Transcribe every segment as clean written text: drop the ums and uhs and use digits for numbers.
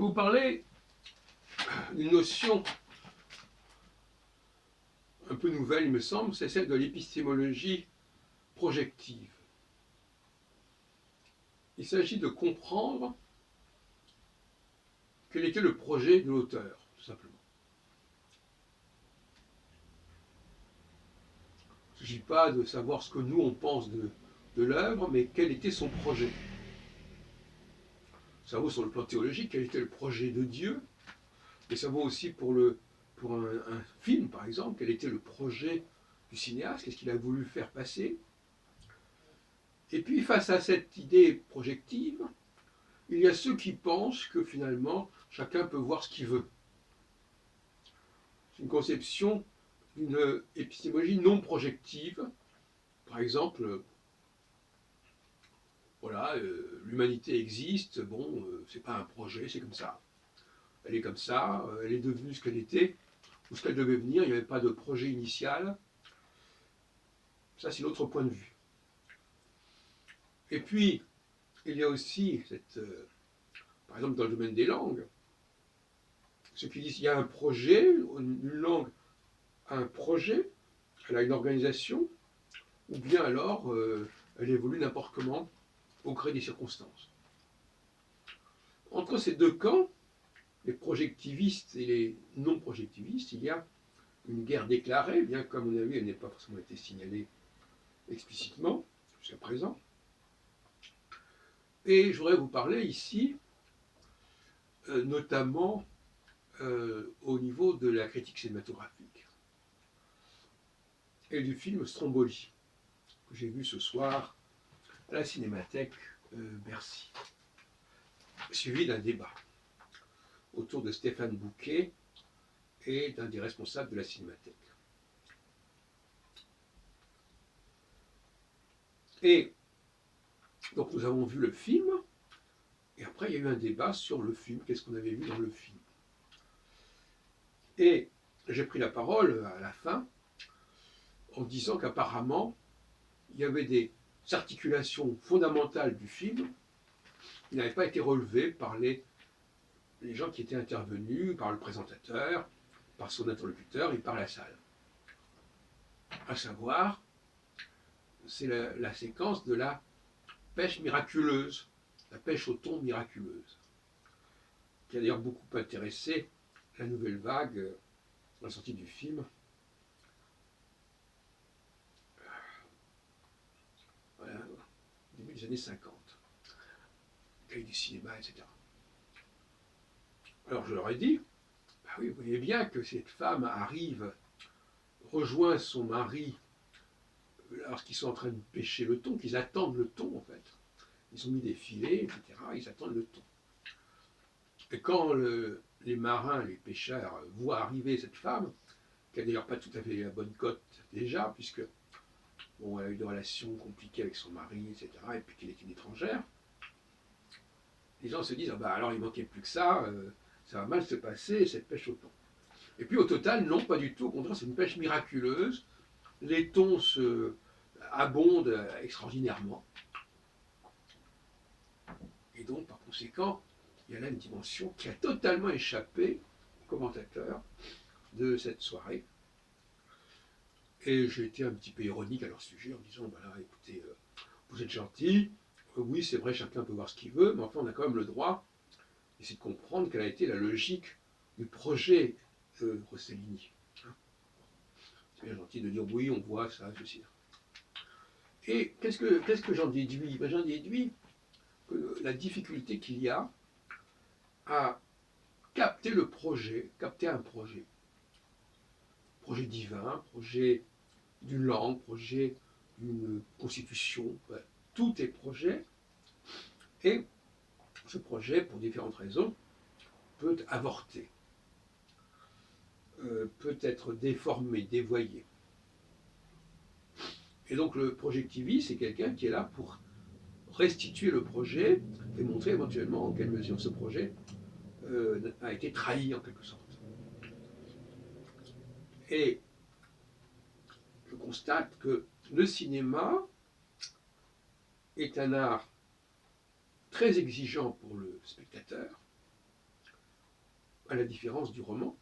vais vous parler d'une notion un peu nouvelle, il me semble, c'est celle de l'épistémologie projective. Il s'agit de comprendre quel était le projet de l'auteur, tout simplement. Il ne s'agit pas de savoir ce que nous on pense de l'œuvre, mais quel était son projet. Ça vaut sur le plan théologique, quel était le projet de Dieu, mais ça vaut aussi pour un film, par exemple, quel était le projet du cinéaste, qu'est-ce qu'il a voulu faire passer. Et puis, face à cette idée projective, il y a ceux qui pensent que finalement, chacun peut voir ce qu'il veut. C'est une conception d'une épistémologie non projective. Par exemple, voilà, l'humanité existe, bon, c'est pas un projet, c'est comme ça. Elle est comme ça, elle est devenue ce qu'elle était, ou ce qu'elle devait venir, il n'y avait pas de projet initial. Ça, c'est l'autre point de vue. Et puis, il y a aussi, par exemple dans le domaine des langues, ceux qui disent qu'il y a un projet, une langue a un projet, elle a une organisation, ou bien alors elle évolue n'importe comment au gré des circonstances. Entre ces deux camps, les projectivistes et les non-projectivistes, il y a une guerre déclarée, bien comme on a vu, elle n'a pas forcément été signalée explicitement jusqu'à présent. Et je voudrais vous parler ici, notamment au niveau de la critique cinématographique et du film Stromboli, que j'ai vu ce soir à la Cinémathèque Bercy, suivi d'un débat autour de Stéphane Bouquet et d'un des responsables de la Cinémathèque. Et donc nous avons vu le film, et après il y a eu un débat sur le film, qu'est-ce qu'on avait vu dans le film. Et j'ai pris la parole à la fin en disant qu'apparemment il y avait des articulations fondamentales du film qui n'avaient pas été relevées par les gens qui étaient intervenus, par le présentateur, par son interlocuteur et par la salle. À savoir, c'est la séquence de la pêche miraculeuse, la pêche au thon miraculeuse, qui a d'ailleurs beaucoup intéressé la nouvelle vague à la sortie du film. Voilà, au début des années 50. Cahiers du cinéma, etc. Alors je leur ai dit, bah oui, vous voyez bien que cette femme arrive, rejoint son mari lorsqu'ils sont en train de pêcher le thon, qu'ils attendent le thon en fait. Ils ont mis des filets, etc. Ils attendent le thon. Et quand les marins, les pêcheurs voient arriver cette femme, qui n'a d'ailleurs pas tout à fait la bonne cote déjà, puisque bon, elle a eu des relations compliquées avec son mari, etc., et puis qu'elle est une étrangère, les gens se disent, ah bah alors il manquait plus que ça va mal se passer cette pêche au thon. Et puis au total, non, pas du tout, au contraire, c'est une pêche miraculeuse, les thons abondent extraordinairement, et donc par conséquent, il y a là une dimension qui a totalement échappé aux commentateurs de cette soirée. Et j'ai été un petit peu ironique à leur sujet en disant, voilà, écoutez, vous êtes gentils, oui c'est vrai, chacun peut voir ce qu'il veut, mais enfin on a quand même le droit d'essayer de comprendre quelle a été la logique du projet de Rossellini. C'est bien gentil de dire oui, on voit ça, ceci. Et qu'est-ce que j'en déduis? J'en déduis que la difficulté qu'il y a à capter le projet, capter un projet divin, projet d'une langue, projet d'une constitution, tout est projet, et ce projet, pour différentes raisons, peut avorter, peut être déformé, dévoyé. Et donc le projectiviste, c'est quelqu'un qui est là pour restituer le projet et montrer éventuellement en quelle mesure ce projet a été trahi en quelque sorte. Et je constate que le cinéma est un art très exigeant pour le spectateur, à la différence du roman.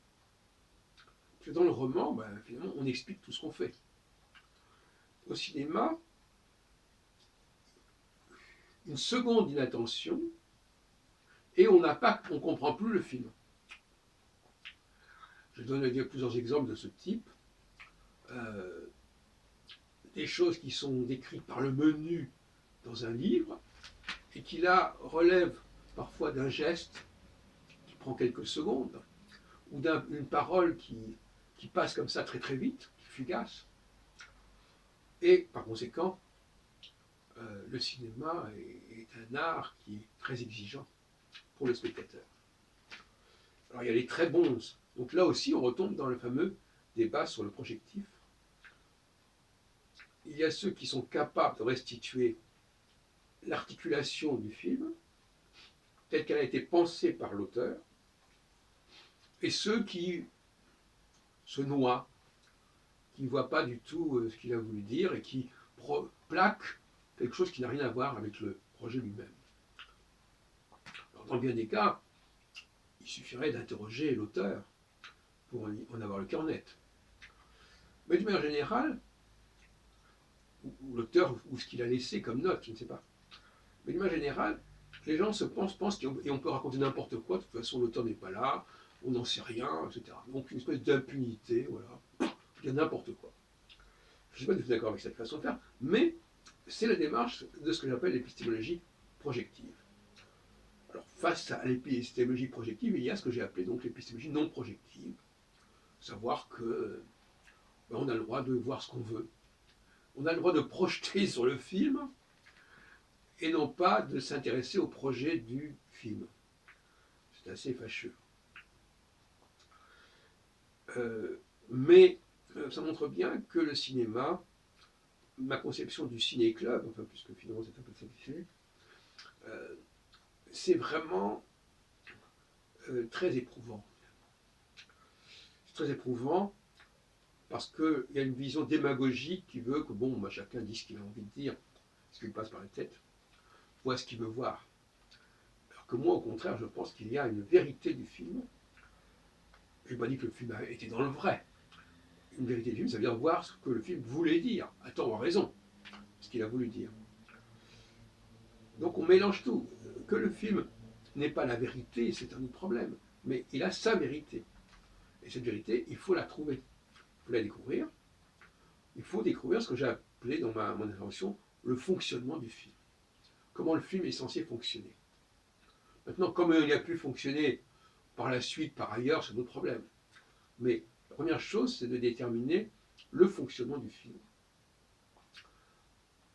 Parce que dans le roman, finalement, on explique tout ce qu'on fait. Au cinéma, une seconde d'inattention et on ne comprend plus le film. Je donne plusieurs exemples de ce type. Euh, des choses qui sont décrites par le menu dans un livre et qui là relèvent parfois d'un geste qui prend quelques secondes ou d'une parole qui passe comme ça très très vite, qui fugace. Et par conséquent, le cinéma est un art qui est très exigeant pour le spectateur. Alors il y a les très bons. Donc là aussi, on retombe dans le fameux débat sur le projectif. Il y a ceux qui sont capables de restituer l'articulation du film, telle qu'elle a été pensée par l'auteur, et ceux qui se noient, qui ne voient pas du tout ce qu'il a voulu dire et qui plaquent quelque chose qui n'a rien à voir avec le projet lui-même. Alors, dans bien des cas, il suffirait d'interroger l'auteur pour en avoir le cœur net. Mais d'une manière générale, ou l'auteur ou ce qu'il a laissé comme note, je ne sais pas. Mais d'une manière générale, les gens pensent et on peut raconter n'importe quoi, de toute façon l'auteur n'est pas là, on n'en sait rien, etc. Donc une espèce d'impunité, voilà, il y a n'importe quoi. Je ne sais pas si vous êtes d'accord avec cette façon de faire, mais c'est la démarche de ce que j'appelle l'épistémologie projective. Alors face à l'épistémologie projective, il y a ce que j'ai appelé donc l'épistémologie non projective, savoir que on a le droit de voir ce qu'on veut, on a le droit de projeter sur le film et non pas de s'intéresser au projet du film. C'est assez fâcheux. Mais ça montre bien que le cinéma, ma conception du ciné-club, enfin puisque finalement c'est un peu ça qui fait, c'est vraiment très éprouvant. C'est très éprouvant parce qu'il y a une vision démagogique qui veut que chacun dise ce qu'il a envie de dire, ce qui lui passe par la tête, voit ce qu'il veut voir. Alors que moi, au contraire, je pense qu'il y a une vérité du film. Je n'ai pas dit que le film était dans le vrai. Une vérité du film, ça veut dire voir ce que le film voulait dire, à tort ou à raison, ce qu'il a voulu dire. Donc on mélange tout. Que le film n'est pas la vérité, c'est un autre problème. Mais il a sa vérité. Et cette vérité, il faut la trouver. Il faut la découvrir. Il faut découvrir ce que j'ai appelé dans mon intervention le fonctionnement du film. Comment le film est censé fonctionner. Maintenant, comme il a pu fonctionner par la suite, par ailleurs, c'est un autre problème. Mais la première chose, c'est de déterminer le fonctionnement du film.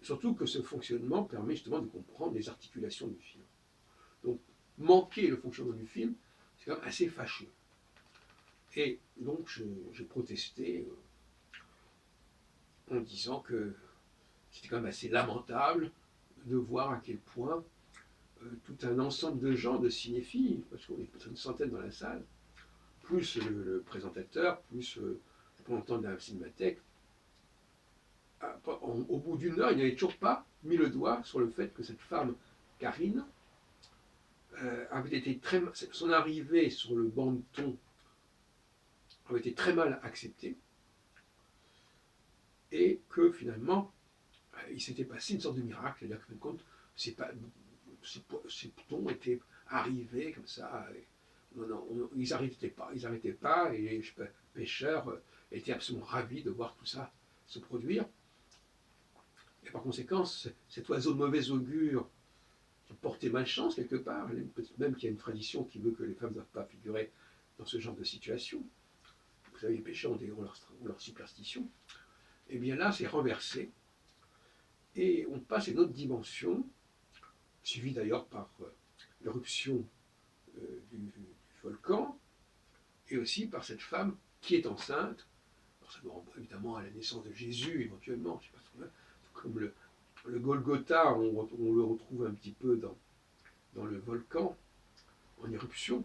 Surtout que ce fonctionnement permet justement de comprendre les articulations du film. Donc, manquer le fonctionnement du film, c'est quand même assez fâcheux. Et donc, j'ai protesté en disant que c'était quand même assez lamentable de voir à quel point tout un ensemble de gens, de cinéphiles, parce qu'on est peut-être une centaine dans la salle, plus le présentateur, plus le représentant de la cinémathèque, au bout d'une heure, il n'avait toujours pas mis le doigt sur le fait que cette femme, Karine, avait été son arrivée sur le banc de ton avait été très mal acceptée et que finalement, il s'était passé une sorte de miracle, c'est-à-dire que, fin de compte, ces tons étaient arrivés comme ça. Ils n'arrêtaient pas, et les pêcheurs étaient absolument ravis de voir tout ça se produire. Et par conséquent, cet oiseau de mauvais augure qui portait malchance quelque part, même qu'il y a une tradition qui veut que les femmes ne doivent pas figurer dans ce genre de situation. Vous savez, les pêcheurs ont leur superstition. Et bien là, c'est renversé. Et on passe à une autre dimension, suivie d'ailleurs par l'éruption du volcan, et aussi par cette femme qui est enceinte. Alors ça nous renvoie évidemment à la naissance de Jésus, éventuellement, je sais pas, comme le Golgotha, on le retrouve un petit peu dans le volcan, en éruption.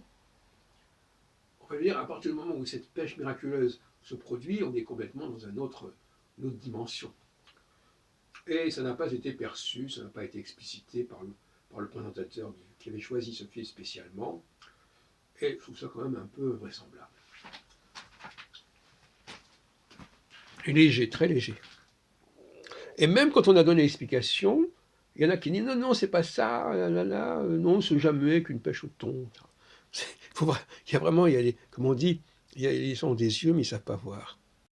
On va dire, à partir du moment où cette pêche miraculeuse se produit, on est complètement dans une autre dimension. Et ça n'a pas été perçu, ça n'a pas été explicité par le présentateur qui avait choisi ce film spécialement. Et je trouve ça quand même un peu vraisemblable. Et léger, très léger. Et même quand on a donné l'explication, il y en a qui disent non, non, c'est pas ça, non, c'est jamais qu'une pêche au thon. Il y a vraiment, comme on dit, ils ont des yeux, mais ils ne savent pas voir.